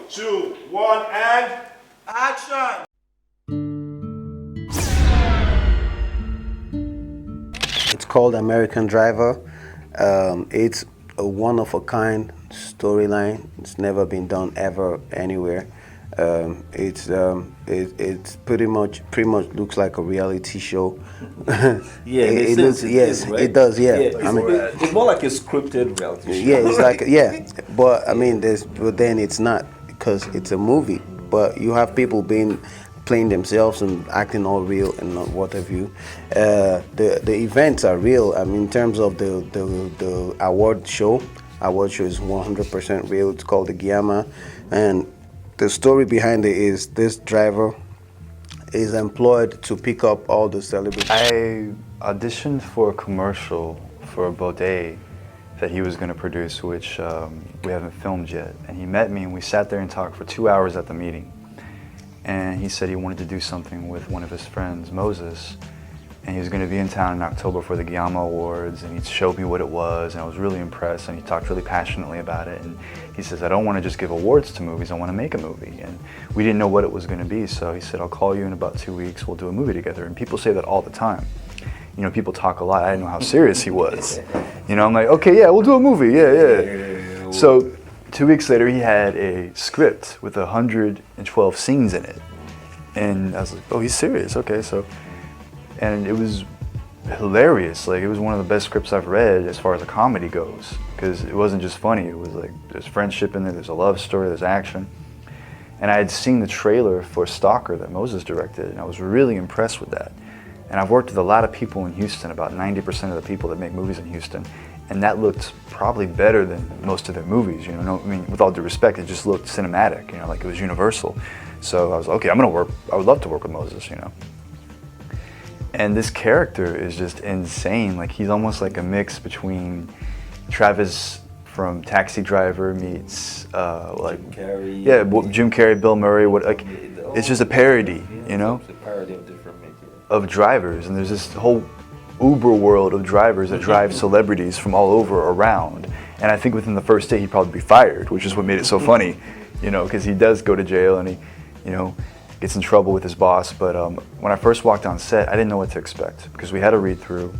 2, 1, and action! It's called American Driver. It's a one-of-a-kind storyline. It's never been done ever anywhere. It's pretty much looks like a reality show. Yeah, it looks, yes, is, right? it does. Yeah, I mean, it's more like a scripted reality show. yeah, it's like but I mean, but then it's not because it's a movie. But you have people playing themselves and acting all real and not what have you. The events are real. I mean, in terms of the award show is 100% real. It's called the Guiama, and the story behind it is this driver is employed to pick up all the celebrities. I auditioned for a commercial for a Baudet that he was going to produce, which we haven't filmed yet. And he met me and we sat there and talked for 2 hours at the meeting. And he said he wanted to do something with one of his friends, Moses. And he was going to be in town in October for the Guiama Awards, and he showed me what it was, and I was really impressed, and he talked really passionately about it. And he says, I don't want to just give awards to movies, I want to make a movie. And we didn't know what it was going to be, so he said, I'll call you in about 2 weeks, we'll do a movie together. And people say that all the time. You know, people talk a lot. I didn't know how serious he was. You know, I'm like, okay, yeah, we'll do a movie, yeah. So 2 weeks later, he had a script with 112 scenes in it. And I was like, oh, he's serious, okay, so. And it was hilarious. Like, it was one of the best scripts I've read as far as a comedy goes, because it wasn't just funny. It was like, there's friendship in there, there's a love story, there's action. And I had seen the trailer for Stalker that Moses directed, and I was really impressed with that. And I've worked with a lot of people in Houston, about 90% of the people that make movies in Houston, and that looked probably better than most of their movies, you know. No, I mean, with all due respect, it just looked cinematic, you know, like it was Universal. So I was like, okay, I would love to work with Moses, you know. And this character is just insane. Like, he's almost like a mix between Travis from Taxi Driver meets like Jim Carrey. Yeah, Jim Carrey, Bill Murray. It's just a parody, you know, it's a parody of different makers. Of drivers. And there's this whole Uber world of drivers that drive celebrities from all over around. And I think within the first day he'd probably be fired, which is what made it so funny, you know, because he does go to jail and he, you know, gets in trouble with his boss. But when I first walked on set, I didn't know what to expect, because we had a read through,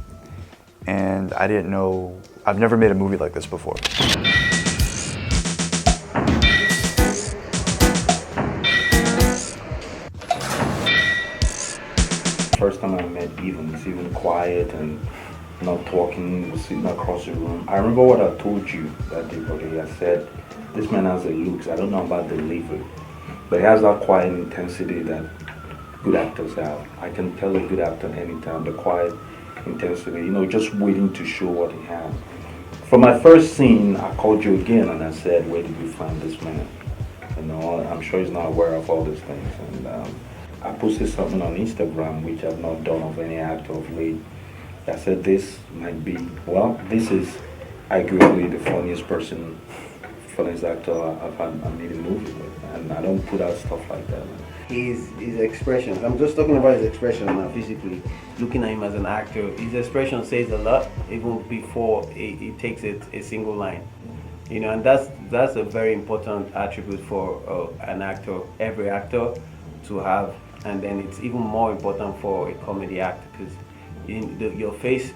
and I didn't know, I've never made a movie like this before. First time I met Ethan, he's even quiet and not talking, was sitting across the room. I remember what I told you that day, buddy. I said, this man has the looks, I don't know about the delivery, but he has that quiet intensity that good actors have. I can tell a good actor anytime, the quiet intensity, you know, just waiting to show what he has. For my first scene, I called you again and I said, where did you find this man? You know, I'm sure he's not aware of all these things. And I posted something on Instagram, which I've not done of any actor of late. I said, this might be, well, this is arguably the funniest actor I've made a movie with, and I don't put out stuff like that. His expressions. I'm just talking about his expression now, physically. Looking at him as an actor, his expression says a lot, even before he takes it a single line. You know, and that's a very important attribute for an actor, every actor, to have. And then it's even more important for a comedy actor, because your face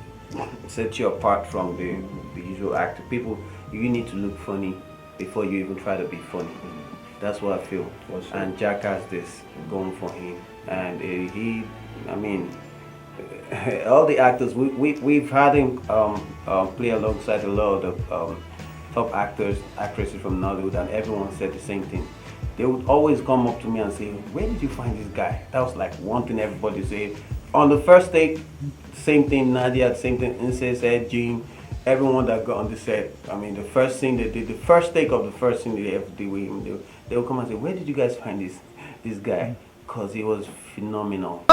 sets you apart from the usual actor. People, you need to look funny before you even try to be funny. That's what I feel. And Jack has this going for him. And he, I mean, all the actors, we've had him play alongside a lot of top actors, actresses from Nollywood, and everyone said the same thing. They would always come up to me and say, where did you find this guy? That was like one thing everybody said. On the first take, same thing, Nadia, same thing, Inse said, Jim, everyone that got on the set. I mean, the first thing they did, the first take of the first thing they ever did with him, they would come and say, where did you guys find this guy? Because he was phenomenal.